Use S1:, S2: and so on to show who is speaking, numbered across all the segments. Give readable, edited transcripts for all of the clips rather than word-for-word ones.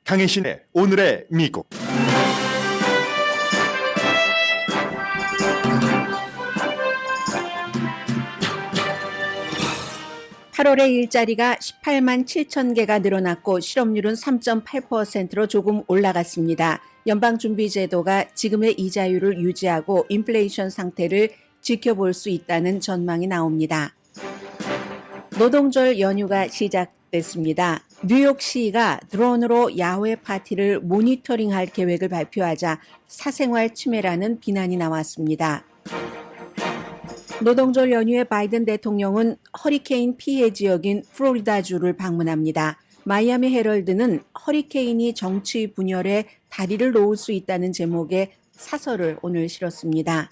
S1: 강혜신의 오늘의 미국.
S2: 8월의 일자리가 18만 7천 개가 늘어났고 실업률은 3.8%로 조금 올라갔습니다. 연방준비제도가 지금의 이자율을 유지하고 인플레이션 상태를 지켜볼 수 있다는 전망이 나옵니다. 노동절 연휴가 시작됐습니다. 뉴욕시가 드론으로 야외 파티를 모니터링할 계획을 발표하자 사생활 침해라는 비난이 나왔습니다. 노동절 연휴에 바이든 대통령은 허리케인 피해 지역인 플로리다주를 방문합니다. 마이애미 헤럴드는 허리케인이 정치 분열에 다리를 놓을 수 있다는 제목의 사설을 오늘 실었습니다.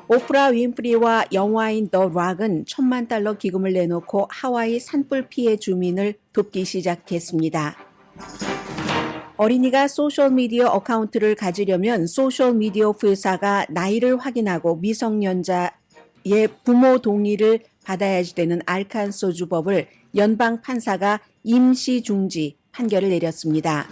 S2: 오프라 윈프리와 영화인 더 락은 $1,000만 기금을 내놓고 하와이 산불 피해 주민을 돕기 시작했습니다. 어린이가 소셜미디어 어카운트를 가지려면 소셜미디어 회사가 나이를 확인하고 미성년자의 부모 동의를 받아야지 되는 알칸소주법을 연방 판사가 임시 중지 판결을 내렸습니다.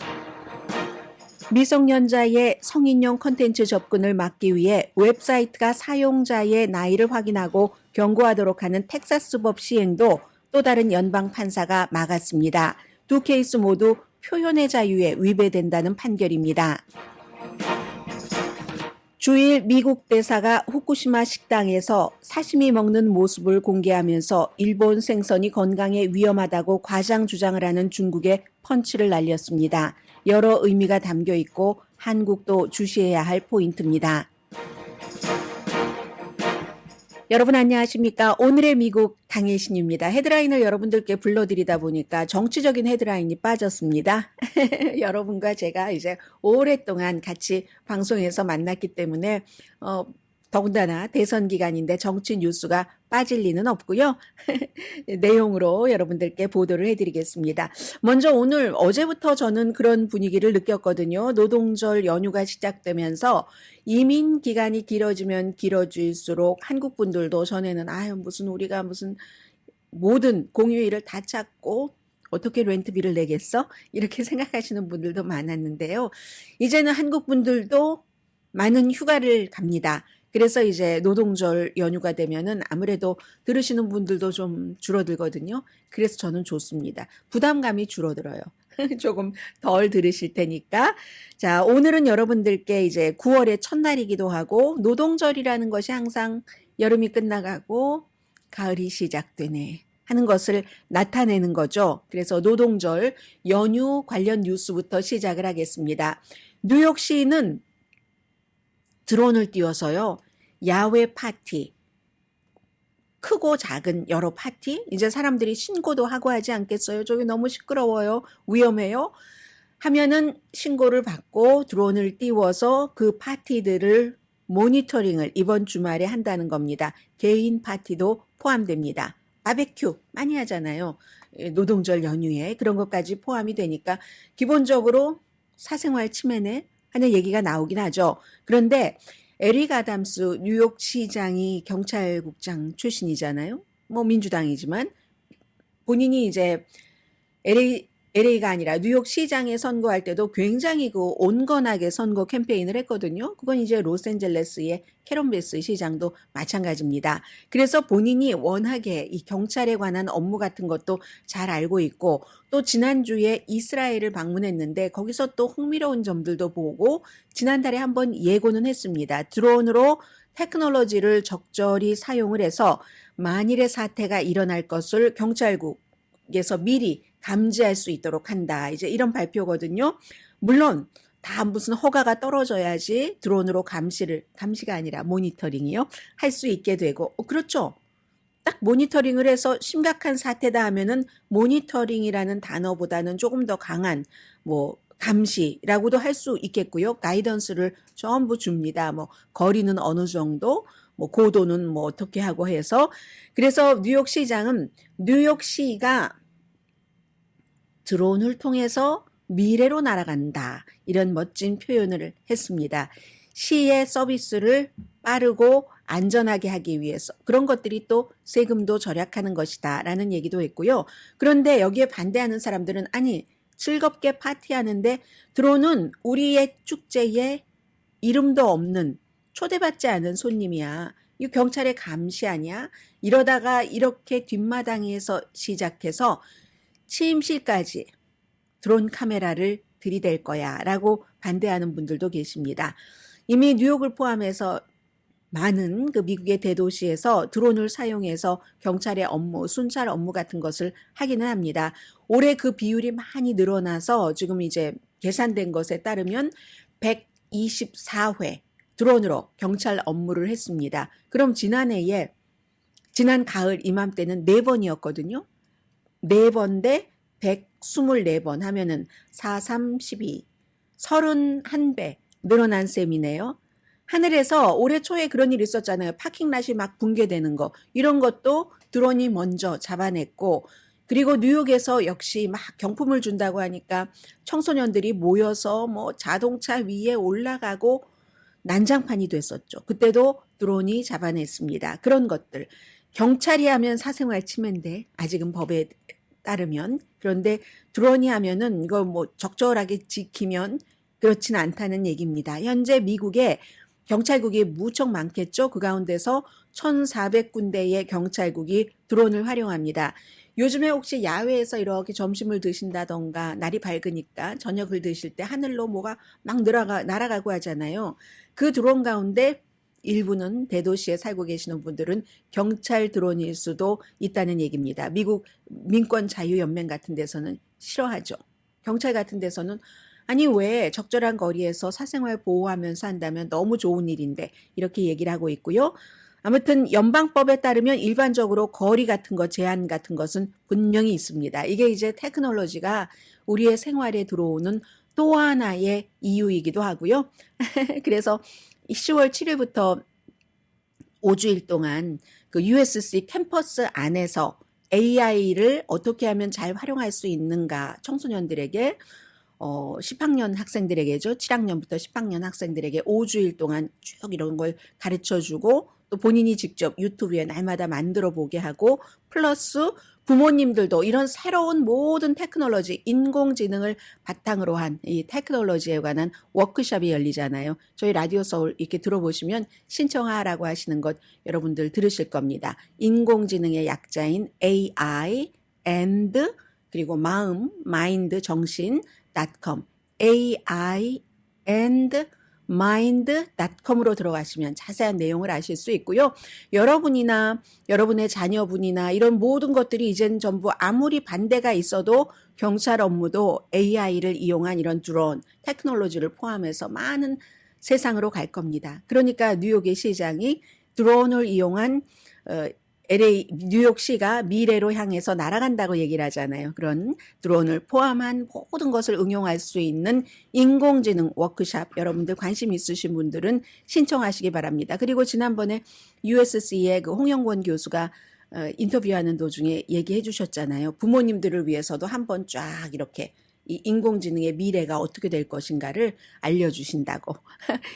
S2: 미성년자의 성인용 콘텐츠 접근을 막기 위해 웹사이트가 사용자의 나이를 확인하고 경고하도록 하는 텍사스법 시행도 또 다른 연방 판사가 막았습니다. 두 케이스 모두 표현의 자유에 위배된다는 판결입니다. 주일 미국 대사가 후쿠시마 식당에서 사시미 먹는 모습을 공개하면서 일본 생선이 건강에 위험하다고 과장 주장을 하는 중국에 펀치를 날렸습니다. 여러 의미가 담겨 있고 한국도 주시해야 할 포인트입니다. 여러분 안녕하십니까? 오늘의 미국 강혜신입니다. 헤드라인을 여러분들께 불러드리다 보니까 정치적인 헤드라인이 빠졌습니다. 여러분과 제가 이제 오랫동안 같이 방송에서 만났기 때문에 더군다나 대선 기간인데 정치 뉴스가 빠질 리는 없고요. 내용으로 여러분들께 보도를 해드리겠습니다. 먼저 어제부터 저는 그런 분위기를 느꼈거든요. 노동절 연휴가 시작되면서 이민 기간이 길어지면 길어질수록 한국 분들도 전에는 우리가 무슨 모든 공휴일을 다 찾고 어떻게 렌트비를 내겠어? 이렇게 생각하시는 분들도 많았는데요. 이제는 한국 분들도 많은 휴가를 갑니다. 그래서 이제 노동절 연휴가 되면은 아무래도 들으시는 분들도 좀 줄어들거든요. 그래서 저는 좋습니다. 부담감이 줄어들어요. 조금 덜 들으실 테니까. 자, 오늘은 여러분들께 이제 9월의 첫날이기도 하고 노동절이라는 것이 항상 여름이 끝나가고 가을이 시작되네 하는 것을 나타내는 거죠. 그래서 노동절 연휴 관련 뉴스부터 시작을 하겠습니다. 뉴욕시는 드론을 띄워서요. 야외 파티, 크고 작은 여러 파티, 이제 사람들이 신고도 하고 하지 않겠어요? 저기 너무 시끄러워요. 위험해요. 하면은 신고를 받고 드론을 띄워서 그 파티들을 모니터링을 이번 주말에 한다는 겁니다. 개인 파티도 포함됩니다. 바베큐 많이 하잖아요. 노동절 연휴에 그런 것까지 포함이 되니까 기본적으로 사생활 침해네 하는 얘기가 나오긴 하죠. 그런데 에릭 아담스 뉴욕시장이 경찰국장 출신이잖아요. 민주당이지만 본인이 이제 LA가 아니라 뉴욕시장에 선거할 때도 굉장히 온건하게 선거 캠페인을 했거든요. 그건 이제 로스앤젤레스의 캐런 베스 시장도 마찬가지입니다. 그래서 본인이 워낙에 이 경찰에 관한 업무 같은 것도 잘 알고 있고 또 지난주에 이스라엘을 방문했는데 거기서 또 흥미로운 점들도 보고 지난달에 한번 예고는 했습니다. 드론으로 테크놀로지를 적절히 사용을 해서 만일의 사태가 일어날 것을 경찰국에서 미리 감지할 수 있도록 한다. 이제 이런 발표거든요. 물론 다 무슨 허가가 떨어져야지 드론으로 감시가 아니라 모니터링이요. 할 수 있게 되고 그렇죠. 딱 모니터링을 해서 심각한 사태다 하면은 모니터링이라는 단어보다는 조금 더 강한 감시라고도 할 수 있겠고요. 가이던스를 전부 줍니다. 거리는 어느 정도, 고도는 어떻게 하고 해서 그래서 뉴욕시장은 뉴욕시가 드론을 통해서 미래로 날아간다. 이런 멋진 표현을 했습니다. 시의 서비스를 빠르고 안전하게 하기 위해서 그런 것들이 또 세금도 절약하는 것이다 라는 얘기도 했고요. 그런데 여기에 반대하는 사람들은 아니 즐겁게 파티하는데 드론은 우리의 축제에 이름도 없는 초대받지 않은 손님이야. 이 경찰의 감시 아니야? 이러다가 이렇게 뒷마당에서 시작해서 취임실까지 드론 카메라를 들이댈 거야 라고 반대하는 분들도 계십니다. 이미 뉴욕을 포함해서 많은 그 미국의 대도시에서 드론을 사용해서 경찰의 업무, 순찰 업무 같은 것을 하기는 합니다. 올해 그 비율이 많이 늘어나서 지금 이제 계산된 것에 따르면 124회 드론으로 경찰 업무를 했습니다. 그럼 지난 가을 이맘때는 4번이었거든요. 4번 대 124번 하면은 4, 3, 12, 31배 늘어난 셈이네요. 하늘에서 올해 초에 그런 일이 있었잖아요. 파킹랏이 막 붕괴되는 거. 이런 것도 드론이 먼저 잡아냈고, 그리고 뉴욕에서 역시 막 경품을 준다고 하니까 청소년들이 모여서 뭐 자동차 위에 올라가고 난장판이 됐었죠. 그때도 드론이 잡아냈습니다. 그런 것들. 경찰이 하면 사생활 침해인데, 아직은 법에 따르면. 그런데 드론이 하면은 이거 뭐 적절하게 지키면 그렇진 않다는 얘기입니다. 현재 미국에 경찰국이 무척 많겠죠. 그 가운데서 1,400군데의 경찰국이 드론을 활용합니다. 요즘에 혹시 야외에서 이렇게 점심을 드신다던가 날이 밝으니까 저녁을 드실 때 하늘로 뭐가 막 날아가고 하잖아요. 그 드론 가운데 일부는 대도시에 살고 계시는 분들은 경찰 드론일 수도 있다는 얘기입니다. 미국 민권자유연맹 같은 데서는 싫어하죠. 경찰 같은 데서는 아니 왜 적절한 거리에서 사생활 보호하면서 한다면 너무 좋은 일인데 이렇게 얘기를 하고 있고요. 아무튼 연방법에 따르면 일반적으로 거리 같은 것, 제한 같은 것은 분명히 있습니다. 이게 이제 테크놀로지가 우리의 생활에 들어오는 또 하나의 이유이기도 하고요. 그래서 10월 7일부터 5주일 동안 그 USC 캠퍼스 안에서 AI를 어떻게 하면 잘 활용할 수 있는가 청소년들에게 10학년 학생들에게죠. 7학년부터 10학년 학생들에게 5주일 동안 쭉 이런 걸 가르쳐주고 또 본인이 직접 유튜브에 날마다 만들어 보게 하고 플러스 부모님들도 이런 새로운 모든 테크놀로지, 인공지능을 바탕으로 한 이 테크놀로지에 관한 워크숍이 열리잖아요. 저희 라디오 서울 이렇게 들어보시면 신청하라고 하시는 것 여러분들 들으실 겁니다. 인공지능의 약자인 AI and 그리고 마음, 마인드, 정신 .com, AI and mind.com으로 들어가시면 자세한 내용을 아실 수 있고요. 여러분이나 여러분의 자녀분이나 이런 모든 것들이 이젠 전부 아무리 반대가 있어도 경찰 업무도 AI를 이용한 이런 드론 테크놀로지를 포함해서 많은 세상으로 갈 겁니다. 그러니까 뉴욕의 시장이 드론을 이용한 뉴욕시가 미래로 향해서 날아간다고 얘기를 하잖아요. 그런 드론을 포함한 모든 것을 응용할 수 있는 인공지능 워크숍 여러분들 관심 있으신 분들은 신청하시기 바랍니다. 그리고 지난번에 USC의 그 홍영권 교수가 인터뷰하는 도중에 얘기해 주셨잖아요. 부모님들을 위해서도 한번 쫙 이렇게 이 인공지능의 미래가 어떻게 될 것인가를 알려주신다고.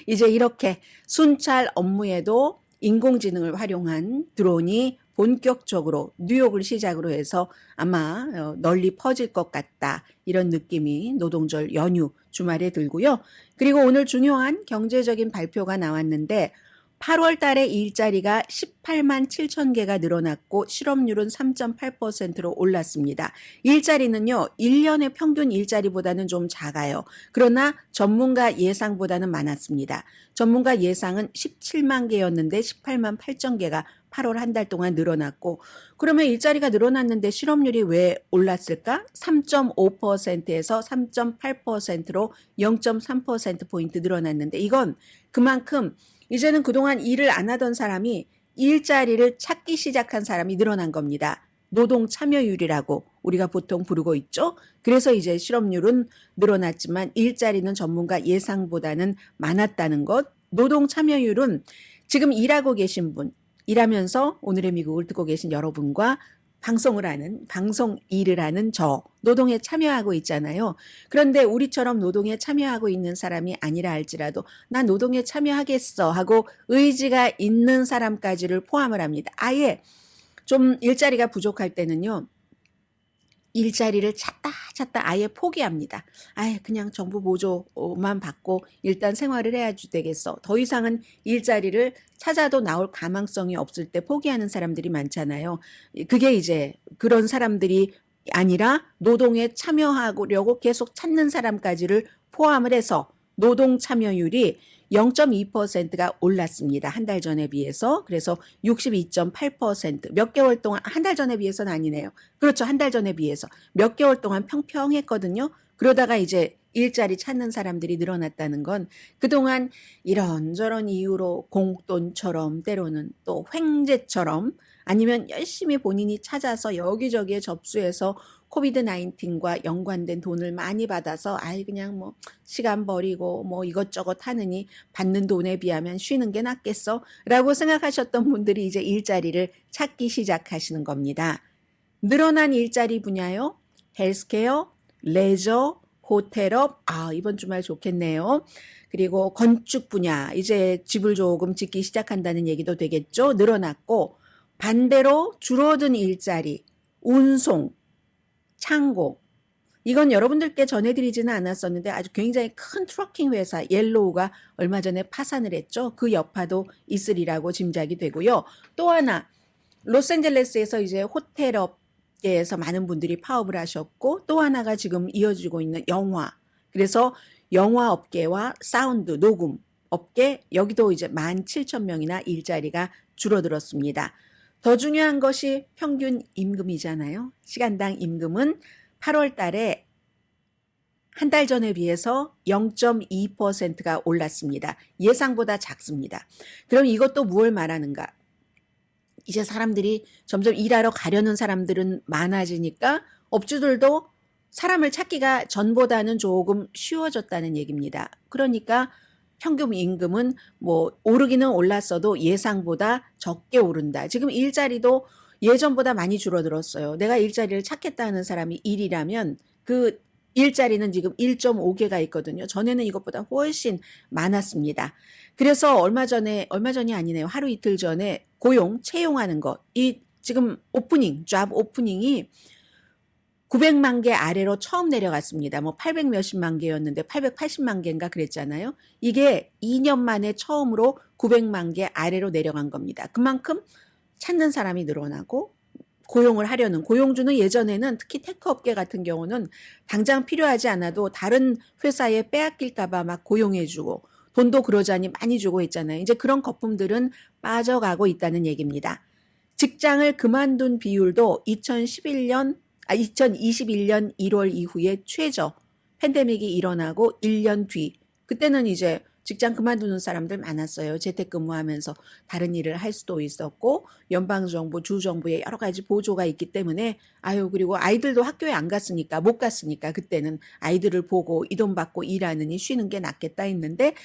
S2: 이제 이렇게 순찰 업무에도 인공지능을 활용한 드론이 본격적으로 뉴욕을 시작으로 해서 아마 널리 퍼질 것 같다. 이런 느낌이 노동절 연휴 주말에 들고요. 그리고 오늘 중요한 경제적인 발표가 나왔는데 8월 달에 일자리가 18만 7천 개가 늘어났고 실업률은 3.8%로 올랐습니다. 일자리는요. 1년의 평균 일자리보다는 좀 작아요. 그러나 전문가 예상보다는 많았습니다. 전문가 예상은 17만 개였는데 18만 8천 개가 8월 한 달 동안 늘어났고 그러면 일자리가 늘어났는데 실업률이 왜 올랐을까? 3.5%에서 3.8%로 0.3%포인트 늘어났는데 이건 그만큼 이제는 그동안 일을 안 하던 사람이 일자리를 찾기 시작한 사람이 늘어난 겁니다. 노동 참여율이라고 우리가 보통 부르고 있죠. 그래서 이제 실업률은 늘어났지만 일자리는 전문가 예상보다는 많았다는 것. 노동 참여율은 지금 일하고 계신 분, 일하면서 오늘의 미국을 듣고 계신 여러분과 방송 일을 하는 저, 노동에 참여하고 있잖아요. 그런데 우리처럼 노동에 참여하고 있는 사람이 아니라 할지라도 나 노동에 참여하겠어 하고 의지가 있는 사람까지를 포함을 합니다. 아예 좀 일자리가 부족할 때는요. 일자리를 찾다 아예 포기합니다. 아예 그냥 정부 보조만 받고 일단 생활을 해야 되겠어. 더 이상은 일자리를 찾아도 나올 가망성이 없을 때 포기하는 사람들이 많잖아요. 그게 이제 그런 사람들이 아니라 노동에 참여하려고 계속 찾는 사람까지를 포함을 해서 노동 참여율이 0.2%가 올랐습니다. 한 달 전에 비해서. 그래서 62.8%. 몇 개월 동안, 한 달 전에 비해서는 아니네요. 그렇죠. 한 달 전에 비해서. 몇 개월 동안 평평했거든요. 그러다가 이제 일자리 찾는 사람들이 늘어났다는 건 그동안 이런저런 이유로 공돈처럼 때로는 또 횡재처럼 아니면 열심히 본인이 찾아서 여기저기에 접수해서 코비드 19과 연관된 돈을 많이 받아서 아이 그냥 뭐 시간 버리고 뭐 이것저것 하느니 받는 돈에 비하면 쉬는 게 낫겠어 라고 생각하셨던 분들이 이제 일자리를 찾기 시작하시는 겁니다. 늘어난 일자리 분야요. 헬스케어, 레저, 호텔업, 이번 주말 좋겠네요. 그리고 건축 분야, 이제 집을 조금 짓기 시작한다는 얘기도 되겠죠. 늘어났고 반대로 줄어든 일자리, 운송, 창고. 이건 여러분들께 전해드리지는 않았었는데 아주 굉장히 큰 트러킹 회사 옐로우가 얼마 전에 파산을 했죠. 그 여파도 있으리라고 짐작이 되고요. 또 하나 로스앤젤레스에서 이제 호텔업계에서 많은 분들이 파업을 하셨고 또 하나가 지금 이어지고 있는 영화. 그래서 영화 업계와 사운드 녹음 업계 여기도 이제 17,000명이나 일자리가 줄어들었습니다. 더 중요한 것이 평균 임금이잖아요. 시간당 임금은 8월 달에 한 달 전에 비해서 0.2%가 올랐습니다. 예상보다 작습니다. 그럼 이것도 무엇을 말하는가? 이제 사람들이 점점 일하러 가려는 사람들은 많아지니까 업주들도 사람을 찾기가 전보다는 조금 쉬워졌다는 얘기입니다. 그러니까 평균 임금은 뭐 오르기는 올랐어도 예상보다 적게 오른다. 지금 일자리도 예전보다 많이 줄어들었어요. 내가 일자리를 찾겠다는 사람이 1이라면 그 일자리는 지금 1.5개가 있거든요. 전에는 이것보다 훨씬 많았습니다. 그래서 얼마 전이 아니네요. 하루 이틀 전에 채용하는 것. 이 지금 잡 오프닝이 900만 개 아래로 처음 내려갔습니다. 뭐 800 몇십만 개였는데 880만 개인가 그랬잖아요. 이게 2년 만에 처음으로 900만 개 아래로 내려간 겁니다. 그만큼 찾는 사람이 늘어나고 고용을 하려는 고용주는 예전에는 특히 테크 업계 같은 경우는 당장 필요하지 않아도 다른 회사에 빼앗길까 봐 막 고용해주고 돈도 그러자니 많이 주고 있잖아요. 이제 그런 거품들은 빠져가고 있다는 얘기입니다. 직장을 그만둔 비율도 2021년 1월 이후에 최저 팬데믹이 일어나고 1년 뒤 그때는 이제 직장 그만두는 사람들 많았어요. 재택근무하면서 다른 일을 할 수도 있었고 연방정부, 주정부의 여러 가지 보조가 있기 때문에 그리고 아이들도 학교에 안 갔으니까 못 갔으니까 그때는 아이들을 보고 이 돈 받고 일하느니 쉬는 게 낫겠다 했는데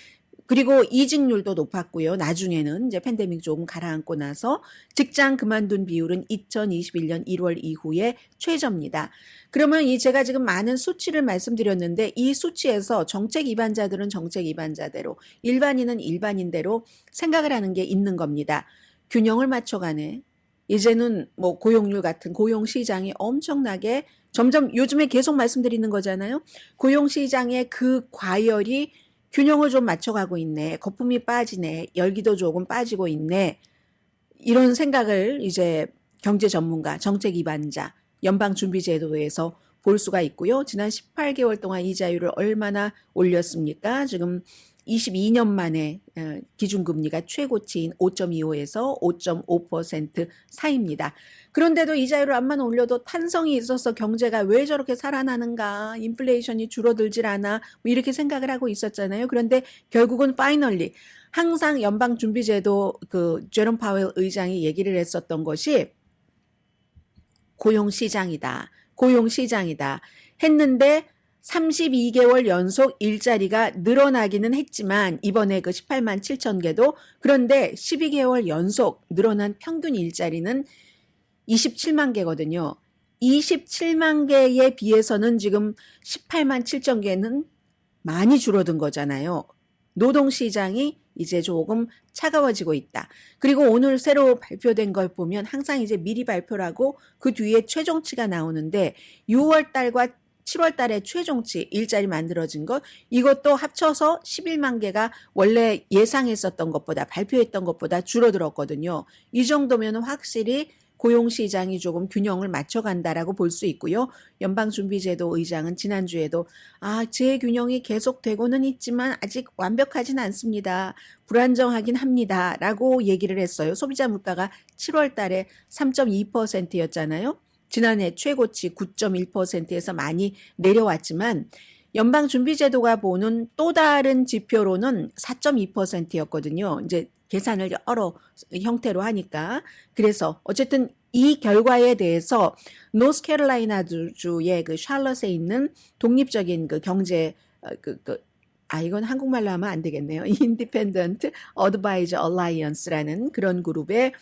S2: 그리고 이직률도 높았고요. 나중에는 이제 팬데믹 조금 가라앉고 나서 직장 그만둔 비율은 2021년 1월 이후에 최저입니다. 그러면 제가 지금 많은 수치를 말씀드렸는데 이 수치에서 정책 위반자들은 정책 위반자대로 일반인은 일반인대로 생각을 하는 게 있는 겁니다. 균형을 맞춰가네. 이제는 뭐 고용률 같은 고용시장이 엄청나게 점점 요즘에 계속 말씀드리는 거잖아요. 고용시장의 그 과열이 균형을 좀 맞춰가고 있네. 거품이 빠지네. 열기도 조금 빠지고 있네. 이런 생각을 이제 경제 전문가, 정책 위반자, 연방준비제도에서 볼 수가 있고요. 지난 18개월 동안 이자율을 얼마나 올렸습니까? 지금 22년 만에 기준금리가 최고치인 5.25에서 5.5% 사이입니다. 그런데도 이자율을 암만 올려도 탄성이 있어서 경제가 왜 저렇게 살아나는가, 인플레이션이 줄어들질 않아 뭐 이렇게 생각을 하고 있었잖아요. 그런데 결국은 파이널리 항상 연방준비제도 제롬 파웰 의장이 얘기를 했었던 것이 고용시장이다 했는데 32개월 연속 일자리가 늘어나기는 했지만 이번에 18만 7천 개도 그런데 12개월 연속 늘어난 평균 일자리는 27만 개거든요. 27만 개에 비해서는 지금 18만 7천 개는 많이 줄어든 거잖아요. 노동시장이 이제 조금 차가워지고 있다. 그리고 오늘 새로 발표된 걸 보면 항상 이제 미리 발표라고 그 뒤에 최종치가 나오는데 6월 달과 7월 달에 최종치 일자리 만들어진 것 이것도 합쳐서 11만 개가 원래 예상했었던 것보다 발표했던 것보다 줄어들었거든요. 이 정도면 확실히 고용시장이 조금 균형을 맞춰간다라고 볼 수 있고요. 연방준비제도 의장은 지난주에도 재균형이 계속되고는 있지만 아직 완벽하진 않습니다. 불안정하긴 합니다. 라고 얘기를 했어요. 소비자 물가가 7월 달에 3.2%였잖아요. 지난해 최고치 9.1%에서 많이 내려왔지만 연방준비제도가 보는 또 다른 지표로는 4.2%였거든요. 이제 계산을 여러 형태로 하니까. 그래서 어쨌든 이 결과에 대해서 노스캐롤라이나 주의 그 샬럿에 있는 독립적인 그 경제 이건 한국말로 하면 안 되겠네요. Independent Advisor Alliance라는 그런 그룹의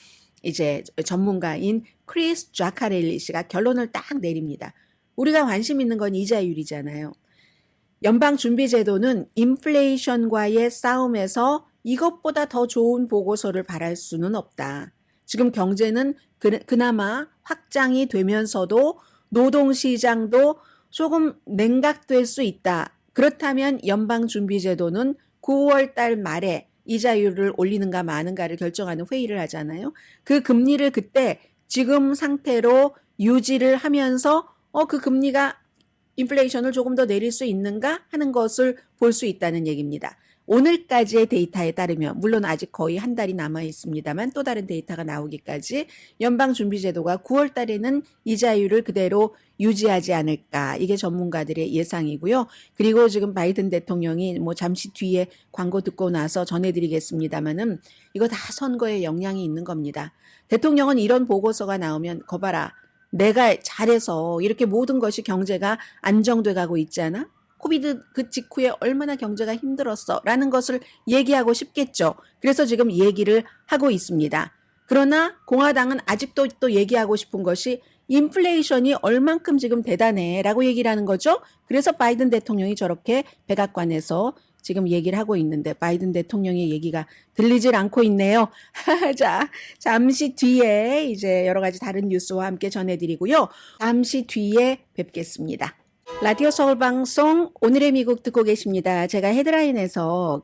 S2: 이제 전문가인 크리스 자카렐리 씨가 결론을 딱 내립니다. 우리가 관심 있는 건 이자율이잖아요. 연방준비제도는 인플레이션과의 싸움에서 이것보다 더 좋은 보고서를 바랄 수는 없다. 지금 경제는 그나마 확장이 되면서도 노동시장도 조금 냉각될 수 있다. 그렇다면 연방준비제도는 9월 달 말에 이자율을 올리는가 마는가를 결정하는 회의를 하잖아요. 그 금리를 그때 지금 상태로 유지를 하면서 그 금리가 인플레이션을 조금 더 내릴 수 있는가 하는 것을 볼 수 있다는 얘기입니다. 오늘까지의 데이터에 따르면 물론 아직 거의 한 달이 남아 있습니다만 또 다른 데이터가 나오기까지 연방준비제도가 9월 달에는 이자율을 그대로 유지하지 않을까 이게 전문가들의 예상이고요. 그리고 지금 바이든 대통령이 잠시 뒤에 광고 듣고 나서 전해드리겠습니다만은 이거 다 선거에 영향이 있는 겁니다. 대통령은 이런 보고서가 나오면 거봐라. 내가 잘해서 이렇게 모든 것이 경제가 안정돼 가고 있잖아. 코비드 그 직후에 얼마나 경제가 힘들었어 라는 것을 얘기하고 싶겠죠. 그래서 지금 얘기를 하고 있습니다. 그러나 공화당은 아직도 또 얘기하고 싶은 것이 인플레이션이 얼만큼 지금 대단해 라고 얘기를 하는 거죠. 그래서 바이든 대통령이 저렇게 백악관에서 지금 얘기를 하고 있는데 바이든 대통령의 얘기가 들리질 않고 있네요. 자, 잠시 뒤에 이제 여러 가지 다른 뉴스와 함께 전해드리고요. 잠시 뒤에 뵙겠습니다. 라디오 서울 방송 오늘의 미국 듣고 계십니다. 제가 헤드라인에서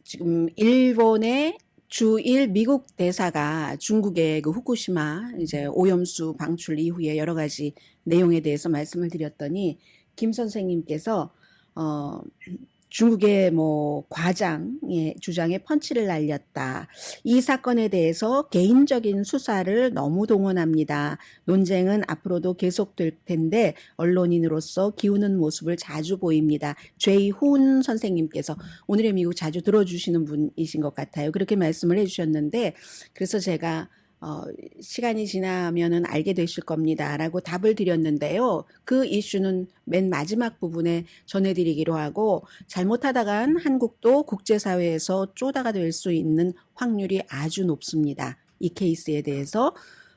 S2: 지금 일본의 주1 미국 대사가 중국의 그 후쿠시마 이제 오염수 방출 이후에 여러 가지 내용에 대해서 말씀을 드렸더니 김 선생님께서 중국의 과장의 주장에 펀치를 날렸다. 이 사건에 대해서 개인적인 수사를 너무 동원합니다. 논쟁은 앞으로도 계속될 텐데 언론인으로서 기우는 모습을 자주 보입니다. 죄이훈 선생님께서 오늘의 미국 자주 들어주시는 분이신 것 같아요. 그렇게 말씀을 해주셨는데 그래서 제가 시간이 지나면은 알게 되실 겁니다. 라고 답을 드렸는데요. 그 이슈는 맨 마지막 부분에 전해드리기로 하고 잘못하다간 한국도 국제사회에서 쪼다가 될 수 있는 확률이 아주 높습니다. 이 케이스에 대해서.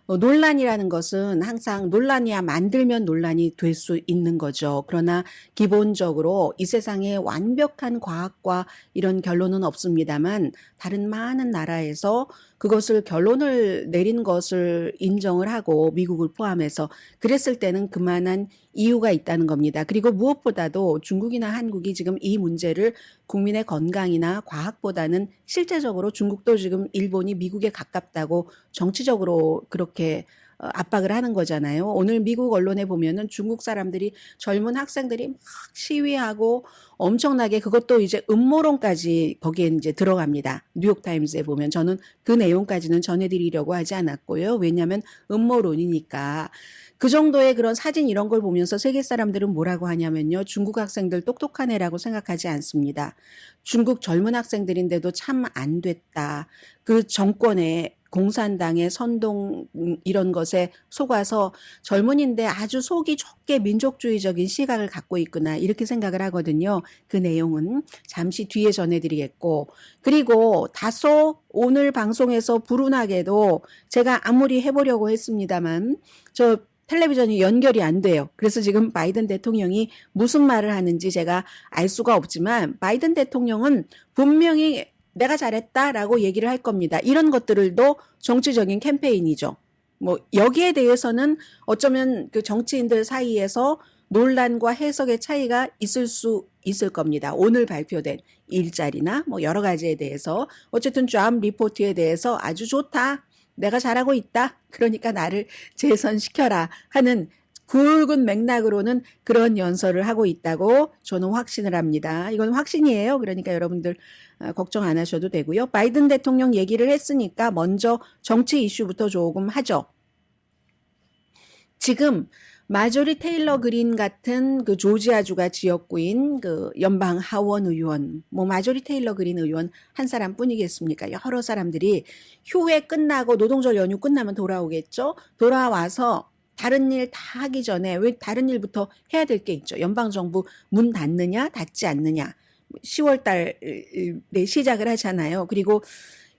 S2: 논란이라는 것은 항상 논란이야 만들면 논란이 될 수 있는 거죠. 그러나 기본적으로 이 세상에 완벽한 과학과 이런 결론은 없습니다만 다른 많은 나라에서 그것을 결론을 내린 것을 인정을 하고 미국을 포함해서 그랬을 때는 그만한 이유가 있다는 겁니다. 그리고 무엇보다도 중국이나 한국이 지금 이 문제를 국민의 건강이나 과학보다는 실제적으로 중국도 지금 일본이 미국에 가깝다고 정치적으로 그렇게 압박을 하는 거잖아요. 오늘 미국 언론에 보면은 중국 사람들이 젊은 학생들이 막 시위하고 엄청나게 그것도 이제 음모론까지 거기에 이제 들어갑니다. 뉴욕타임스에 보면 저는 그 내용까지는 전해드리려고 하지 않았고요. 왜냐하면 음모론이니까. 그 정도의 그런 사진 이런 걸 보면서 세계 사람들은 뭐라고 하냐면요. 중국 학생들 똑똑한 애라고 생각하지 않습니다. 중국 젊은 학생들인데도 참 안 됐다. 그 정권에 공산당의 선동 이런 것에 속아서 젊은인데 아주 속이 좁게 민족주의적인 시각을 갖고 있구나 이렇게 생각을 하거든요. 그 내용은 잠시 뒤에 전해드리겠고 그리고 다소 오늘 방송에서 불운하게도 제가 아무리 해보려고 했습니다만 저 텔레비전이 연결이 안 돼요. 그래서 지금 바이든 대통령이 무슨 말을 하는지 제가 알 수가 없지만 바이든 대통령은 분명히 내가 잘했다라고 얘기를 할 겁니다. 이런 것들도 정치적인 캠페인이죠. 뭐 여기에 대해서는 어쩌면 그 정치인들 사이에서 논란과 해석의 차이가 있을 수 있을 겁니다. 오늘 발표된 일자리나 뭐 여러 가지에 대해서 어쨌든 잡 리포트에 대해서 아주 좋다. 내가 잘하고 있다. 그러니까 나를 재선시켜라 하는 굵은 맥락으로는 그런 연설을 하고 있다고 저는 확신을 합니다. 이건 확신이에요. 그러니까 여러분들 걱정 안 하셔도 되고요. 바이든 대통령 얘기를 했으니까 먼저 정치 이슈부터 조금 하죠. 지금 마조리 테일러 그린 같은 그 조지아주가 지역구인 그 연방 하원 의원, 뭐 마조리 테일러 그린 의원 한 사람뿐이겠습니까? 여러 사람들이 휴회 끝나고 노동절 연휴 끝나면 돌아오겠죠. 돌아와서 다른 일 다 하기 전에 왜 다른 일부터 해야 될 게 있죠. 연방정부 문 닫느냐 닫지 않느냐. 10월 달에 시작을 하잖아요. 그리고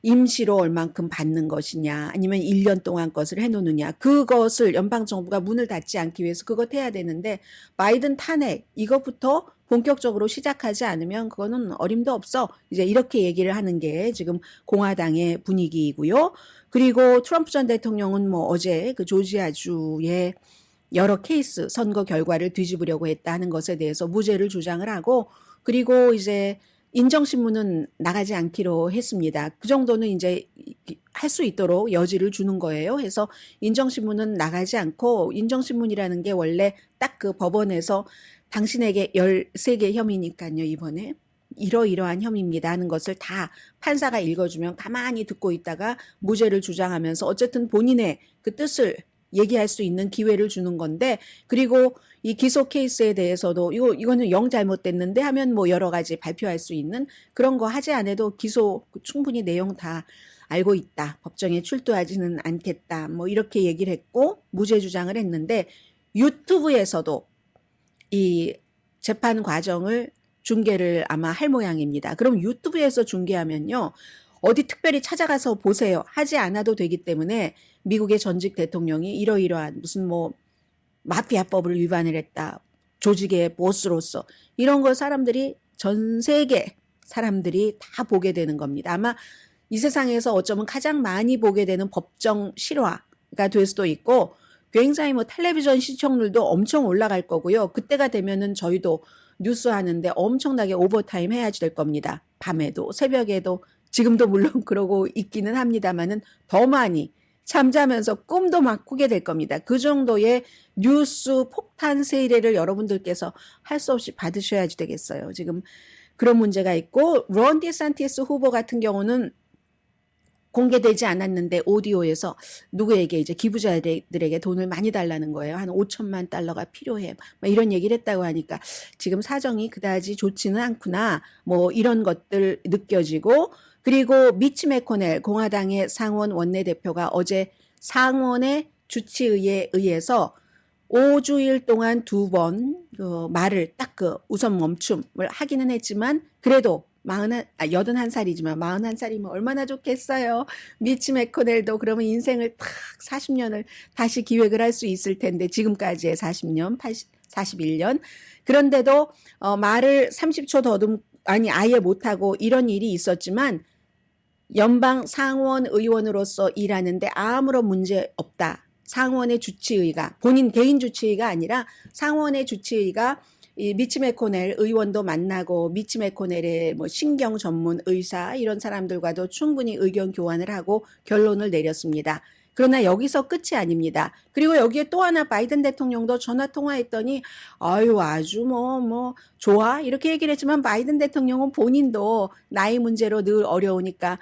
S2: 임시로 얼만큼 받는 것이냐 아니면 1년 동안 것을 해놓느냐 그것을 연방정부가 문을 닫지 않기 위해서 그것 해야 되는데 바이든 탄핵 이것부터 본격적으로 시작하지 않으면 그거는 어림도 없어 이제 이렇게 얘기를 하는 게 지금 공화당의 분위기이고요. 그리고 트럼프 전 대통령은 뭐 어제 그 조지아주의 여러 케이스 선거 결과를 뒤집으려고 했다는 것에 대해서 무죄를 주장을 하고 그리고 이제 인정신문은 나가지 않기로 했습니다. 그 정도는 이제 할 수 있도록 여지를 주는 거예요. 해서 인정신문은 나가지 않고 인정신문이라는 게 원래 딱 그 법원에서 당신에게 13개 혐의니까요. 이번에 이러이러한 혐의입니다 하는 것을 다 판사가 읽어주면 가만히 듣고 있다가 무죄를 주장하면서 어쨌든 본인의 그 뜻을 얘기할 수 있는 기회를 주는 건데 그리고 이 기소 케이스에 대해서도 이거는 영 잘못됐는데 하면 뭐 여러 가지 발표할 수 있는 그런 거 하지 않아도 기소 충분히 내용 다 알고 있다. 법정에 출두하지는 않겠다. 뭐 이렇게 얘기를 했고 무죄 주장을 했는데 유튜브에서도 이 재판 과정을 중계를 아마 할 모양입니다. 그럼 유튜브에서 중계하면요. 어디 특별히 찾아가서 보세요. 하지 않아도 되기 때문에 미국의 전직 대통령이 이러이러한 무슨 뭐 마피아법을 위반을 했다. 조직의 보스로서 이런 걸 사람들이 전 세계 사람들이 다 보게 되는 겁니다. 아마 이 세상에서 어쩌면 가장 많이 보게 되는 법정 실화가 될 수도 있고 굉장히 뭐 텔레비전 시청률도 엄청 올라갈 거고요. 그때가 되면은 저희도 뉴스 하는데 엄청나게 오버타임 해야지 될 겁니다. 밤에도 새벽에도 지금도 물론 그러고 있기는 합니다만은 더 많이 잠자면서 꿈도 막 꾸게 될 겁니다. 그 정도의 뉴스 폭탄 세례를 여러분들께서 할 수 없이 받으셔야지 되겠어요. 지금 그런 문제가 있고 론 디산티스 후보 같은 경우는 공개되지 않았는데 오디오에서 누구에게 이제 기부자들에게 돈을 많이 달라는 거예요. 한 5천만 달러가 필요해. 막 이런 얘기를 했다고 하니까 지금 사정이 그다지 좋지는 않구나. 뭐 이런 것들 느껴지고 그리고 미치 매코넬 공화당의 상원 원내대표가 어제 상원의 주치의에 의해서 5주일 동안 2번 말을 딱 그 우선 멈춤을 하기는 했지만 그래도 81살이지만 41살이면 얼마나 좋겠어요. 미치 매코넬도 그러면 인생을 탁 40년을 다시 기획을 할 수 있을 텐데 지금까지의 40년, 41년. 그런데도 말을 30초 더듬 아예 못하고 이런 일이 있었지만 연방 상원 의원으로서 일하는데 아무런 문제 없다. 상원의 주치의가 본인 개인 주치의가 아니라 상원의 주치의가 이 미치 매코넬 의원도 만나고 미치 매코넬의 뭐 신경 전문 의사 이런 사람들과도 충분히 의견 교환을 하고 결론을 내렸습니다. 그러나 여기서 끝이 아닙니다. 그리고 여기에 또 하나 바이든 대통령도 전화 통화했더니 아유 아주 뭐 좋아 이렇게 얘기를 했지만 바이든 대통령은 본인도 나이 문제로 늘 어려우니까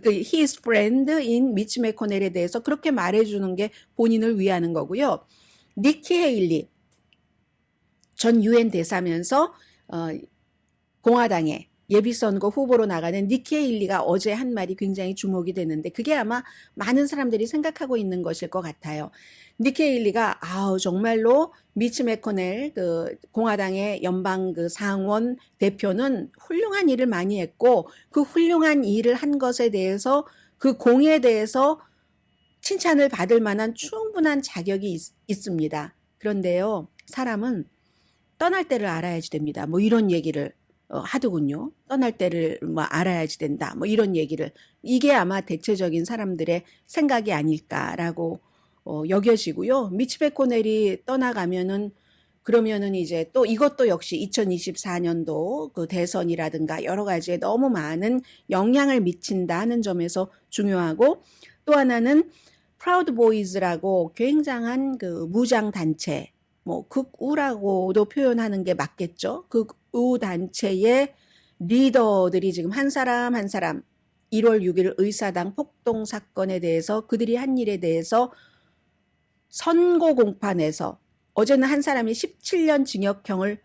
S2: his friend in 미치 매코넬에 대해서 그렇게 말해주는 게 본인을 위하는 거고요. 니키 헤일리 전 유엔 대사면서 공화당의 예비선거 후보로 나가는 니키 헤일리가 어제 한 말이 굉장히 주목이 되는데 그게 아마 많은 사람들이 생각하고 있는 것일 것 같아요. 니키 헤일리가 정말로 미치 매코넬 그 공화당의 연방 그 상원 대표는 훌륭한 일을 많이 했고 그 훌륭한 일을 한 것에 대해서 그 공에 대해서 칭찬을 받을 만한 충분한 자격이 있습니다. 그런데요, 사람은 떠날 때를 알아야지 됩니다. 뭐 이런 얘기를 하더군요. 떠날 때를 뭐 알아야지 된다. 뭐 이런 얘기를. 이게 아마 대체적인 사람들의 생각이 아닐까라고 여겨지고요. 미치 베코넬이 떠나가면은 그러면은 이제 또 이것도 역시 2024년도 그 대선이라든가 여러 가지에 너무 많은 영향을 미친다 하는 점에서 중요하고, 또 하나는 프라우드 보이즈라고 굉장한 그 무장 단체, 뭐 극우라고도 표현하는 게 맞겠죠. 극우 단체의 리더들이 지금 한 사람 한 사람 1월 6일 의사당 폭동 사건에 대해서 그들이 한 일에 대해서 선고 공판에서 어제는 한 사람이 17년 징역형을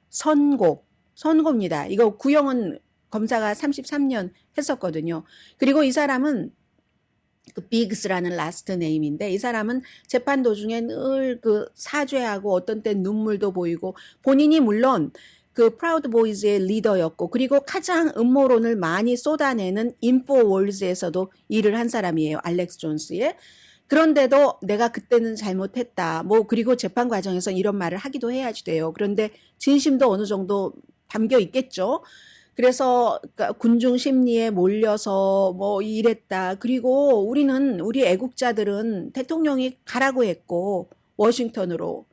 S2: 선고입니다. 이거 구형은 검사가 33년 했었거든요. 그리고 이 사람은 그 빅스라는 라스트 네임인데, 이 사람은 재판 도중에 늘 그 사죄하고 어떤 때 눈물도 보이고, 본인이 물론 그 프라우드 보이즈의 리더였고, 그리고 가장 음모론을 많이 쏟아내는 인포월즈에서도 일을 한 사람이에요. 알렉스 존스의. 그런데도 내가 그때는 잘못했다. 뭐 그리고 재판 과정에서 이런 말을 하기도 해야지 돼요. 그런데 진심도 어느 정도 담겨 있겠죠. 그래서 군중 심리에 몰려서 뭐 이랬다. 그리고 우리 애국자들은 대통령이 가라고 했고, 워싱턴으로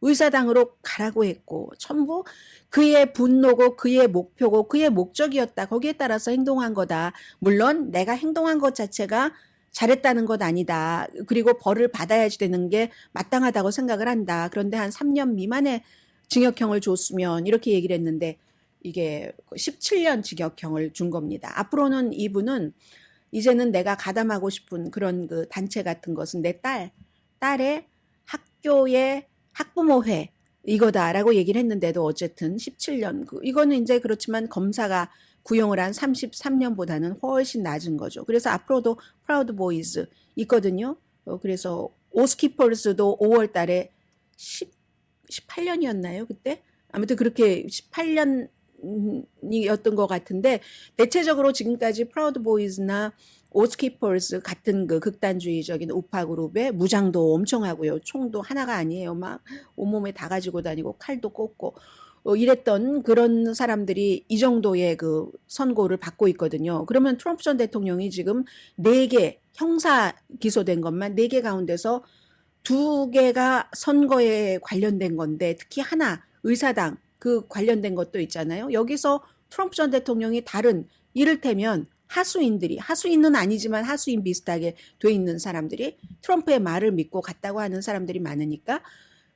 S2: 의사당으로 가라고 했고, 전부 그의 분노고 그의 목표고 그의 목적이었다. 거기에 따라서 행동한 거다. 물론 내가 행동한 것 자체가 잘했다는 것 아니다. 그리고 벌을 받아야지 되는 게 마땅하다고 생각을 한다. 그런데 한 3년 미만의 징역형을 줬으면, 이렇게 얘기를 했는데 이게 17년 징역형을 준 겁니다. 앞으로는 이분은 이제는 내가 가담하고 싶은 그런 그 단체 같은 것은 내 딸의 학교의 학부모회 이거다라고 얘기를 했는데도 어쨌든 17년, 이거는 이제 그렇지만 검사가 구형을 한 33년보다는 훨씬 낮은 거죠. 그래서 앞으로도 프라우드 보이즈 있거든요. 그래서 오스키퍼스도 5월 달에 18년이었나요? 그때? 아무튼 그렇게 18년이었던 것 같은데, 대체적으로 지금까지 프라우드 보이즈나 오스키퍼스 같은 그 극단주의적인 우파 그룹에 무장도 엄청 하고요. 총도 하나가 아니에요. 막 온몸에 다 가지고 다니고 칼도 꽂고 이랬던 그런 사람들이 이 정도의 그 선고를 받고 있거든요. 그러면 트럼프 전 대통령이 지금 4개 형사 기소된 것만 4개 가운데서 2개가 선거에 관련된 건데, 특히 하나 의사당 그 관련된 것도 있잖아요. 여기서 트럼프 전 대통령이 다른, 이를테면 하수인은 아니지만 하수인 비슷하게 돼 있는 사람들이 트럼프의 말을 믿고 갔다고 하는 사람들이 많으니까,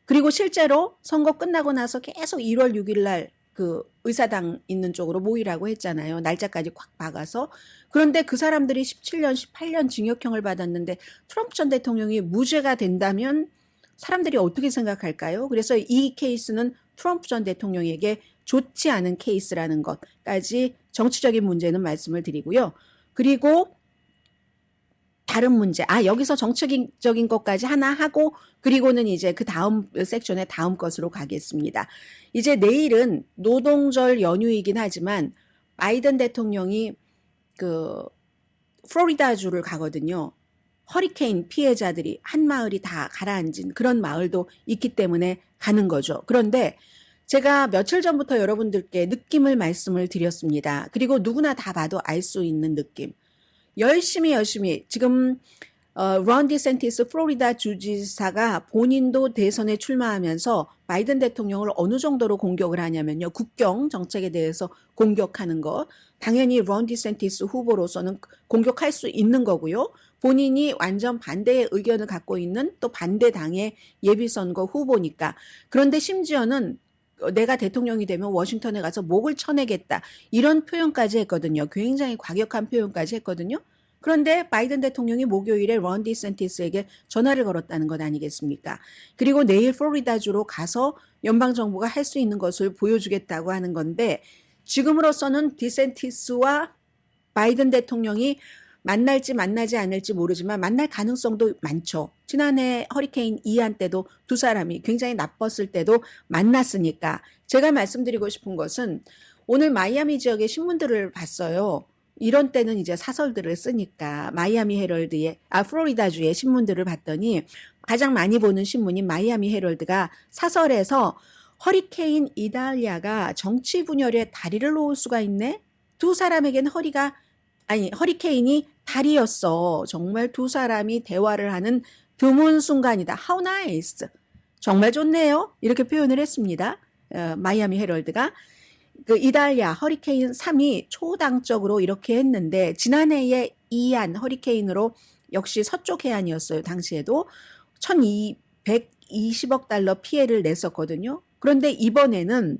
S2: 그리고 실제로 선거 끝나고 나서 계속 1월 6일 날 그 의사당 있는 쪽으로 모이라고 했잖아요. 날짜까지 꽉 박아서. 그런데 그 사람들이 17년, 18년 징역형을 받았는데 트럼프 전 대통령이 무죄가 된다면 사람들이 어떻게 생각할까요? 그래서 이 케이스는 트럼프 전 대통령에게 좋지 않은 케이스라는 것까지 정치적인 문제는 말씀을 드리고요. 그리고 다른 문제, 여기서 정치적인 것까지 하나 하고, 그리고는 이제 그 다음 섹션의 다음 것으로 가겠습니다. 이제 내일은 노동절 연휴이긴 하지만 바이든 대통령이 그 플로리다주를 가거든요. 허리케인 피해자들이 한 마을이 다 가라앉은 그런 마을도 있기 때문에 가는 거죠. 그런데 제가 며칠 전부터 여러분들께 느낌을 말씀을 드렸습니다. 그리고 누구나 다 봐도 알 수 있는 느낌. 열심히 지금 론 디센티스 플로리다 주지사가 본인도 대선에 출마하면서 바이든 대통령을 어느 정도로 공격을 하냐면요. 국경 정책에 대해서 공격하는 거. 당연히 론 디센티스 후보로서는 공격할 수 있는 거고요. 본인이 완전 반대의 의견을 갖고 있는 또 반대당의 예비선거 후보니까. 그런데 심지어는 내가 대통령이 되면 워싱턴에 가서 목을 쳐내겠다. 이런 표현까지 했거든요. 굉장히 과격한 표현까지 했거든요. 그런데 바이든 대통령이 목요일에 론 디센티스에게 전화를 걸었다는 것 아니겠습니까? 그리고 내일 플로리다주로 가서 연방정부가 할 수 있는 것을 보여주겠다고 하는 건데, 지금으로서는 디센티스와 바이든 대통령이 만날지 만나지 않을지 모르지만 만날 가능성도 많죠. 지난해 허리케인 이안 때도 두 사람이 굉장히 나빴을 때도 만났으니까. 제가 말씀드리고 싶은 것은 오늘 마이애미 지역의 신문들을 봤어요. 이런 때는 이제 사설들을 쓰니까 마이애미 헤럴드의 플로리다주의 신문들을 봤더니 가장 많이 보는 신문인 마이애미 헤럴드가 사설에서 허리케인 이달리아가 정치 분열에 다리를 놓을 수가 있네. 두 사람에겐 허리케인이 다리였어. 정말 두 사람이 대화를 하는 드문 순간이다. How nice. 정말 좋네요. 이렇게 표현을 했습니다. 마이애미 헤럴드가. 그 이달리아 허리케인 3이 초당적으로 이렇게 했는데 지난해에 이안 허리케인으로 역시 서쪽 해안이었어요. 당시에도 1,220억 달러 피해를 냈었거든요. 그런데 이번에는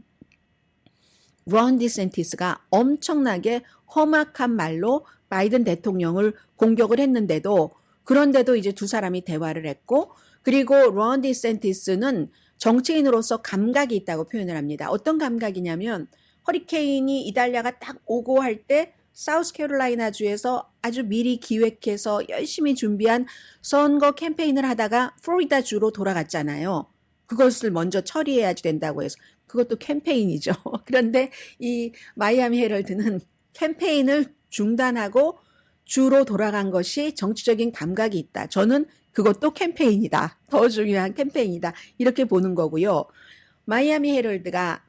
S2: 론 디센티스가 엄청나게 험악한 말로 바이든 대통령을 공격을 했는데도 그런데도 이제 두 사람이 대화를 했고 그리고 론 디센티스는 정치인으로서 감각이 있다고 표현을 합니다. 어떤 감각이냐면 허리케인이 이달리아가 딱 오고 할 때 사우스캐롤라이나 주에서 아주 미리 기획해서 열심히 준비한 선거 캠페인을 하다가 플로리다 주로 돌아갔잖아요. 그것을 먼저 처리해야 된다고 해서 그것도 캠페인이죠. 그런데 이 마이애미 헤럴드는 캠페인을 중단하고 주로 돌아간 것이 정치적인 감각이 있다. 저는 그것도 캠페인이다. 더 중요한 캠페인이다. 이렇게 보는 거고요. 마이애미 헤럴드가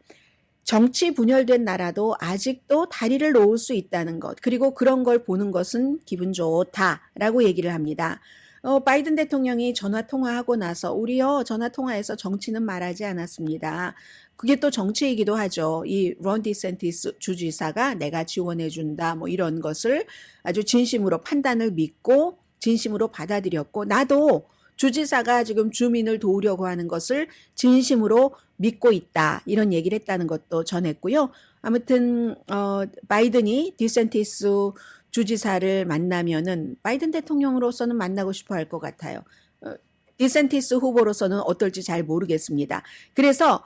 S2: 정치 분열된 나라도 아직도 다리를 놓을 수 있다는 것, 그리고 그런 걸 보는 것은 기분 좋다라고 얘기를 합니다. 바이든 대통령이 전화 통화하고 나서 우리요 전화 통화에서 정치는 말하지 않았습니다. 그게 또 정치이기도 하죠. 이 론 디센티스 주지사가 내가 지원해준다 뭐 이런 것을 아주 진심으로 판단을 믿고 진심으로 받아들였고 나도 주지사가 지금 주민을 도우려고 하는 것을 진심으로 믿고 있다. 이런 얘기를 했다는 것도 전했고요. 아무튼 바이든이 디센티스 주지사를 만나면은 바이든 대통령으로서는 만나고 싶어 할 것 같아요. 디센티스 후보로서는 어떨지 잘 모르겠습니다. 그래서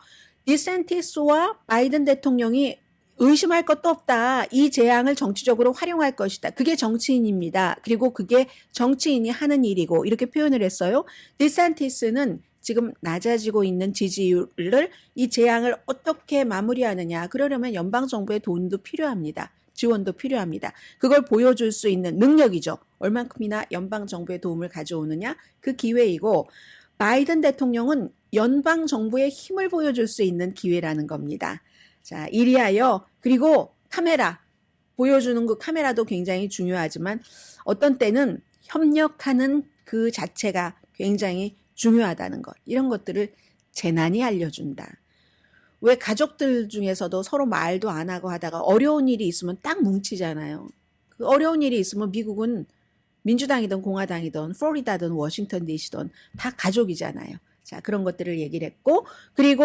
S2: 디센티스와 바이든 대통령이 의심할 것도 없다. 이 재앙을 정치적으로 활용할 것이다. 그게 정치인입니다. 그리고 그게 정치인이 하는 일이고 이렇게 표현을 했어요. 디센티스는 지금 낮아지고 있는 지지율을 이 재앙을 어떻게 마무리하느냐. 그러려면 연방정부의 돈도 필요합니다. 지원도 필요합니다. 그걸 보여줄 수 있는 능력이죠. 얼만큼이나 연방정부의 도움을 가져오느냐. 그 기회이고 바이든 대통령은 연방정부의 힘을 보여줄 수 있는 기회라는 겁니다. 자, 이리하여 그리고 카메라 보여주는 그 카메라도 굉장히 중요하지만 어떤 때는 협력하는 그 자체가 굉장히 중요하다는 것. 이런 것들을 재난이 알려준다. 왜 가족들 중에서도 서로 말도 안 하고 하다가 어려운 일이 있으면 딱 뭉치잖아요. 그 어려운 일이 있으면 미국은 민주당이든 공화당이든 플로리다든 워싱턴 DC든 다 가족이잖아요. 자, 그런 것들을 얘기를 했고 그리고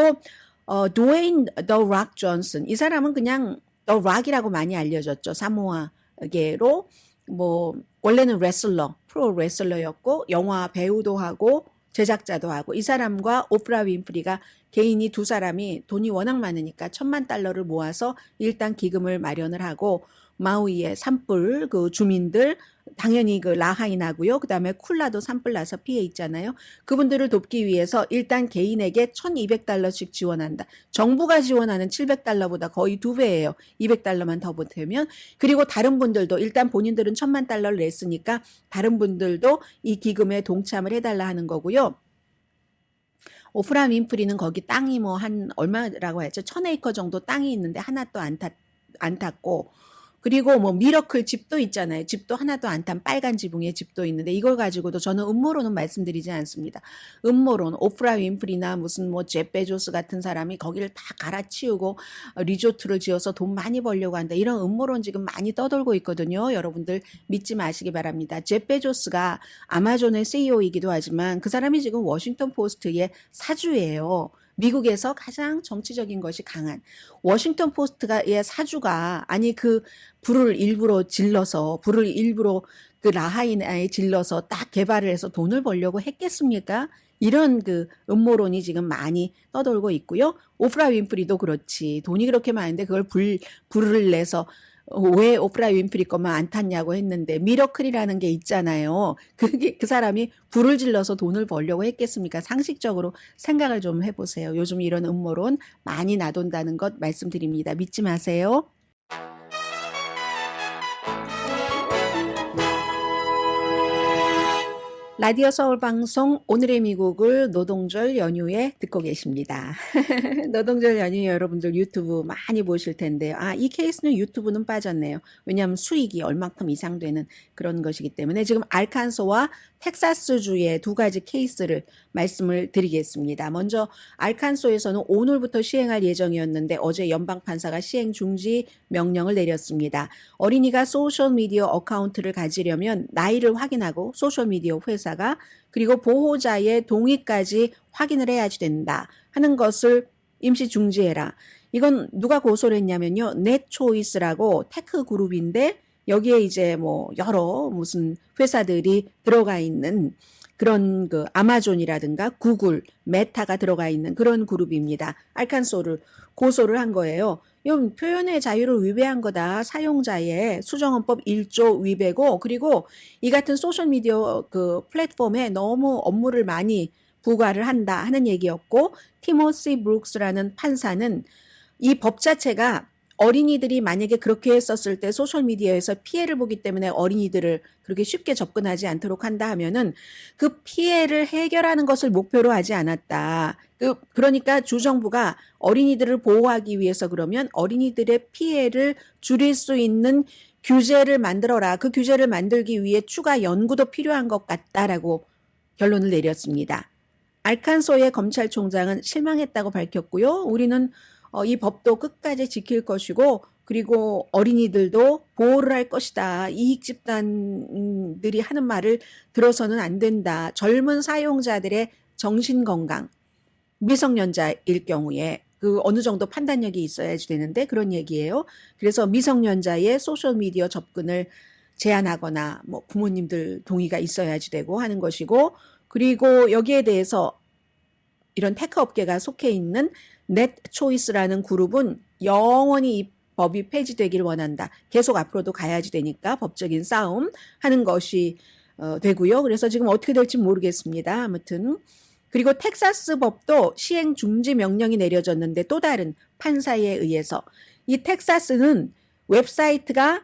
S2: 드웨인 더 락 존슨 이 사람은 그냥 더 락이라고 많이 알려졌죠. 사모아계로 뭐 원래는 레슬러, 프로 레슬러였고 영화 배우도 하고 제작자도 하고 이 사람과 오프라 윈프리가 개인이 두 사람이 돈이 워낙 많으니까 $1,000,000를 모아서 일단 기금을 마련을 하고 마우이의 산불 그 주민들 당연히 그 라하인하고요. 그다음에 쿨라도 산불 나서 피해 있잖아요. 그분들을 돕기 위해서 일단 개인에게 $1,200씩 지원한다. 정부가 지원하는 $700보다 거의 2배예요. $200만 더 보태면. 그리고 다른 분들도 일단 본인들은 $10,000,000를 냈으니까 다른 분들도 이 기금에 동참을 해달라 하는 거고요. 오프라 윈프리는 거기 땅이 뭐 한 얼마라고 했죠? 1,000에이커 정도 땅이 있는데 하나도 안 탔고 그리고 뭐 미러클 집도 있잖아요. 집도 하나도 안 탄 빨간 지붕의 집도 있는데 이걸 가지고도 저는 음모론은 말씀드리지 않습니다. 음모론 오프라 윈프리나 무슨 뭐 젯 베조스 같은 사람이 거기를 다 갈아치우고 리조트를 지어서 돈 많이 벌려고 한다. 이런 음모론 지금 많이 떠돌고 있거든요. 여러분들 믿지 마시기 바랍니다. 젯 베조스가 아마존의 CEO이기도 하지만 그 사람이 지금 워싱턴 포스트의 사주예요. 미국에서 가장 정치적인 것이 강한 워싱턴 포스트의 사주가 아니 그 불을 일부러 그 라하인에 질러서 딱 개발을 해서 돈을 벌려고 했겠습니까? 이런 그 음모론이 지금 많이 떠돌고 있고요. 오프라 윈프리도 그렇지. 돈이 그렇게 많은데 그걸 불을 내서 왜 오프라 윈프리 것만 안 탔냐고 했는데 미러클이라는 게 있잖아요. 그 사람이 불을 질러서 돈을 벌려고 했겠습니까? 상식적으로 생각을 좀 해보세요. 요즘 이런 음모론 많이 나돈다는 것 말씀드립니다. 믿지 마세요. 라디오 서울 방송 오늘의 미국을 노동절 연휴에 듣고 계십니다. 노동절 연휴 여러분들 유튜브 많이 보실 텐데요. 이 케이스는 유튜브는 빠졌네요. 왜냐하면 수익이 얼마큼 이상 되는 그런 것이기 때문에 지금 알칸소와 텍사스주의 두 가지 케이스를 말씀을 드리겠습니다. 먼저 알칸소에서는 오늘부터 시행할 예정이었는데 어제 연방판사가 시행 중지 명령을 내렸습니다. 어린이가 소셜미디어 어카운트를 가지려면 나이를 확인하고 소셜미디어 회사가 그리고 보호자의 동의까지 확인을 해야지 된다 하는 것을 임시 중지해라. 이건 누가 고소를 했냐면요. 넷초이스라고 테크 그룹인데 여기에 이제 뭐 여러 무슨 회사들이 들어가 있는 그런 그 아마존이라든가 구글, 메타가 들어가 있는 그런 그룹입니다. 알칸소를 고소를 한 거예요. 이건 표현의 자유를 위배한 거다. 사용자의 수정헌법 1조 위배고 그리고 이 같은 소셜미디어 그 플랫폼에 너무 업무를 많이 부과를 한다 하는 얘기였고 티모시 브룩스라는 판사는 이 법 자체가 어린이들이 만약에 그렇게 했었을 때 소셜미디어에서 피해를 보기 때문에 어린이들을 그렇게 쉽게 접근하지 않도록 한다 하면은 그 피해를 해결하는 것을 목표로 하지 않았다. 그러니까 주정부가 어린이들을 보호하기 위해서 그러면 어린이들의 피해를 줄일 수 있는 규제를 만들어라. 그 규제를 만들기 위해 추가 연구도 필요한 것 같다라고 결론을 내렸습니다. 알칸소의 검찰총장은 실망했다고 밝혔고요. 우리는 이 법도 끝까지 지킬 것이고 그리고 어린이들도 보호를 할 것이다. 이익 집단들이 하는 말을 들어서는 안 된다. 젊은 사용자들의 정신건강, 미성년자일 경우에 그 어느 정도 판단력이 있어야지 되는데 그런 얘기예요. 그래서 미성년자의 소셜미디어 접근을 제한하거나 뭐 부모님들 동의가 있어야지 되고 하는 것이고 그리고 여기에 대해서 이런 테크 업계가 속해 있는 넷초이스라는 그룹은 영원히 이 법이 폐지되길 원한다. 계속 앞으로도 가야지 되니까 법적인 싸움 하는 것이 되고요. 그래서 지금 어떻게 될지 모르겠습니다. 아무튼 그리고 텍사스 법도 시행 중지 명령이 내려졌는데 또 다른 판사에 의해서 이 텍사스는 웹사이트가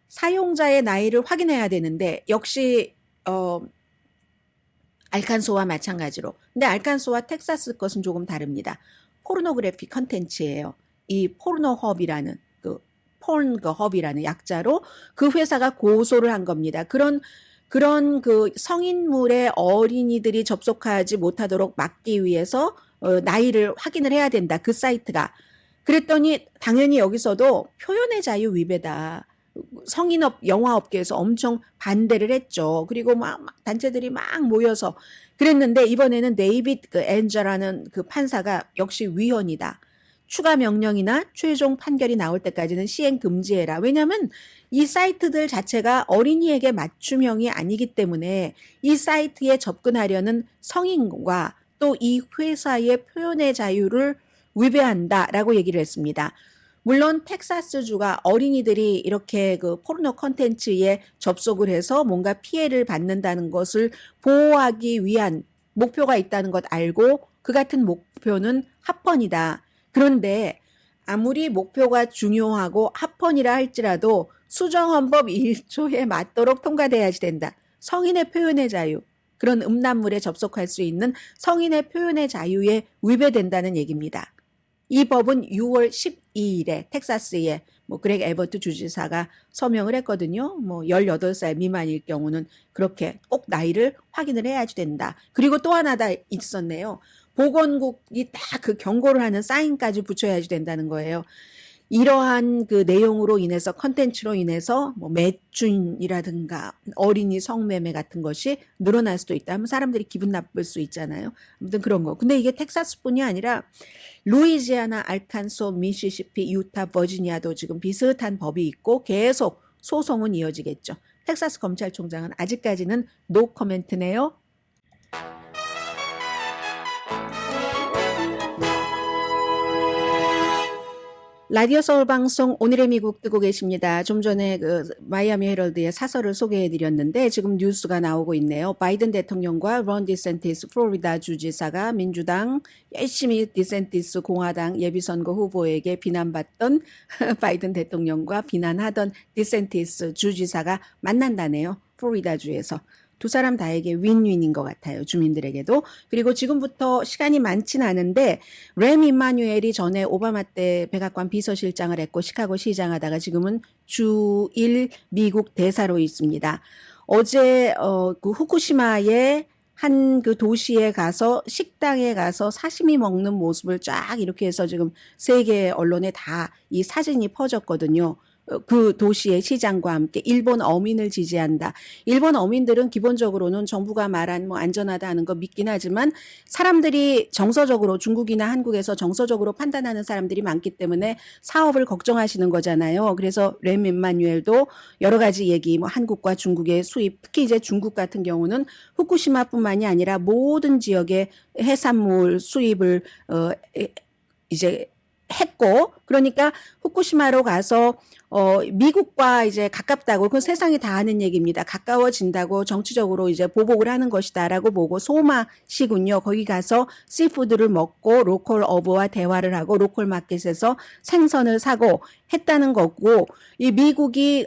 S2: 사용자의 나이를 확인해야 되는데 역시 알칸소와 마찬가지로. 근데 알칸소와 텍사스 것은 조금 다릅니다. 포르노그래피 컨텐츠예요. 이 포르노헙이라는 그 폰그헙이라는 약자로 그 회사가 고소를 한 겁니다. 그런 그 성인물의 어린이들이 접속하지 못하도록 막기 위해서 나이를 확인을 해야 된다. 그 사이트가. 그랬더니 당연히 여기서도 표현의 자유 위배다. 성인업 영화업계에서 엄청 반대를 했죠. 그리고 막 단체들이 막 모여서 그랬는데 이번에는 데이빗 엔저라는 그 판사가 역시 위헌이다. 추가 명령이나 최종 판결이 나올 때까지는 시행 금지해라. 왜냐하면 이 사이트들 자체가 어린이에게 맞춤형이 아니기 때문에 이 사이트에 접근하려는 성인과 또 이 회사의 표현의 자유를 위배한다라고 얘기를 했습니다. 물론 텍사스주가 어린이들이 이렇게 그 포르노 콘텐츠에 접속을 해서 뭔가 피해를 받는다는 것을 보호하기 위한 목표가 있다는 것 알고 그 같은 목표는 합헌이다. 그런데 아무리 목표가 중요하고 합헌이라 할지라도 수정헌법 1조에 맞도록 통과돼야지 된다. 성인의 표현의 자유, 그런 음란물에 접속할 수 있는 성인의 표현의 자유에 위배된다는 얘기입니다. 이 법은 6월 12일에 텍사스의 뭐 그렉 에버트 주지사가 서명을 했거든요. 뭐 18살 미만일 경우는 그렇게 꼭 나이를 확인을 해야지 된다. 그리고 또 하나 다 있었네요. 보건국이 딱 그 경고를 하는 사인까지 붙여야지 된다는 거예요. 이러한 그 내용으로 인해서 컨텐츠로 인해서 뭐 매춘이라든가 어린이 성매매 같은 것이 늘어날 수도 있다 하면 사람들이 기분 나쁠 수 있잖아요. 아무튼 그런 거. 근데 이게 텍사스뿐이 아니라 루이지아나, 알칸소, 미시시피, 유타, 버지니아도 지금 비슷한 법이 있고 계속 소송은 이어지겠죠. 텍사스 검찰총장은 아직까지는 노 코멘트네요. 라디오 서울 방송 오늘의 미국 듣고 계십니다. 좀 전에 그 마이애미 헤럴드의 사설을 소개해 드렸는데 지금 뉴스가 나오고 있네요. 바이든 대통령과 론 디센티스 플로리다 주지사가 민주당 열심히 디센티스 공화당 예비선거 후보에게 비난받던 바이든 대통령과 비난하던 디센티스 주지사가 만난다네요. 플로리다주에서. 두 사람 다에게 윈윈인 것 같아요. 주민들에게도. 그리고 지금부터 시간이 많지는 않은데 램 이마뉴엘이 전에 오바마 때 백악관 비서실장을 했고 시카고 시장하다가 지금은 주1 미국 대사로 있습니다. 어제 그 후쿠시마의 한 그 도시에 가서 식당에 가서 사시미 먹는 모습을 쫙 이렇게 해서 지금 세계 언론에 다 이 사진이 퍼졌거든요. 그 도시의 시장과 함께 일본 어민을 지지한다. 일본 어민들은 기본적으로는 정부가 말한 뭐 안전하다 하는 거 믿긴 하지만 사람들이 정서적으로 중국이나 한국에서 정서적으로 판단하는 사람들이 많기 때문에 사업을 걱정하시는 거잖아요. 그래서 램 임마뉴엘도 여러 가지 얘기 뭐 한국과 중국의 수입 특히 이제 중국 같은 경우는 후쿠시마뿐만이 아니라 모든 지역의 해산물 수입을 이제 했고 그러니까 후쿠시마로 가서 미국과 이제 가깝다고 그건 세상이 다 아는 얘기입니다. 가까워진다고 정치적으로 이제 보복을 하는 것이다라고 보고 소마시군요. 거기 가서 씨푸드를 먹고 로컬 어부와 대화를 하고 로컬 마켓에서 생선을 사고 했다는 거고 이 미국이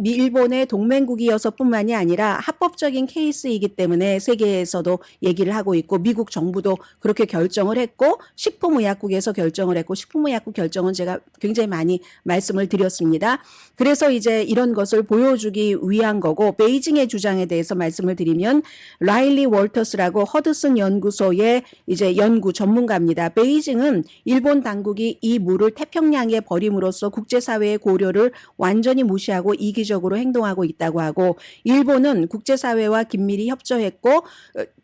S2: 일본의 동맹국이어서뿐만이 아니라 합법적인 케이스이기 때문에 세계에서도 얘기를 하고 있고 미국 정부도 그렇게 결정을 했고 식품의약국에서 결정을 했고 식품의약국 결정은 제가 굉장히 많이 말씀을 드렸습니다. 그래서 이제 이런 것을 보여주기 위한 거고 베이징의 주장에 대해서 말씀을 드리면 라일리 월터스라고 허드슨 연구소의 이제 연구 전문가입니다. 베이징은 일본 당국이 이 물을 태평양에 버림으로써 국제사회의 고려를 완전히 무시하고 이기적으로 행동하고 있다고 하고 일본은 국제사회와 긴밀히 협조했고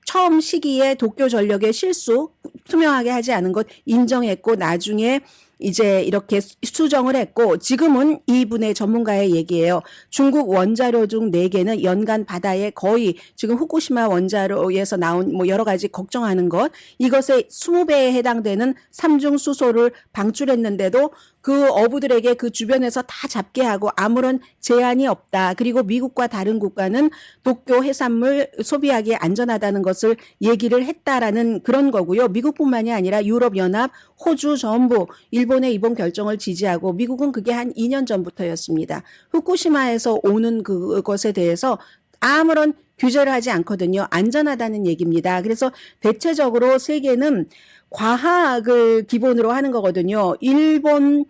S2: 처음 시기에 도쿄 전력의 실수 투명하게 하지 않은 것 인정했고 나중에 이제 이렇게 수정을 했고 지금은 이분의 전문가의 얘기예요. 중국 원자로 중 4개는 연간 바다에 거의 지금 후쿠시마 원자로에서 나온 뭐 여러 가지 걱정하는 것 이것의 20배에 해당되는 삼중 수소를 방출했는데도 그 어부들에게 그 주변에서 다 잡게 하고 아무런 제한이 없다. 그리고 미국과 다른 국가는 도쿄 해산물 소비하기에 안전하다는 것을 얘기를 했다라는 그런 거고요. 미국뿐만이 아니라 유럽연합, 호주 전부 일본의 이번 결정을 지지하고 미국은 그게 한 2년 전부터였습니다. 후쿠시마에서 오는 그것에 대해서 아무런 규제를 하지 않거든요. 안전하다는 얘기입니다. 그래서 대체적으로 세계는 과학을 기본으로 하는 거거든요. 일본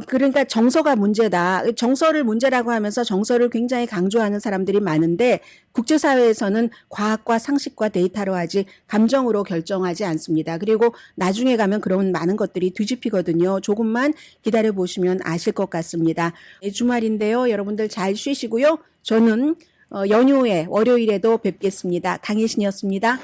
S2: 그러니까 정서가 문제다. 정서를 문제라고 하면서 정서를 굉장히 강조하는 사람들이 많은데 국제사회에서는 과학과 상식과 데이터로 하지 감정으로 결정하지 않습니다. 그리고 나중에 가면 그런 많은 것들이 뒤집히거든요. 조금만 기다려 보시면 아실 것 같습니다. 주말인데요. 여러분들 잘 쉬시고요. 저는 연휴에 월요일에도 뵙겠습니다. 강혜신이었습니다.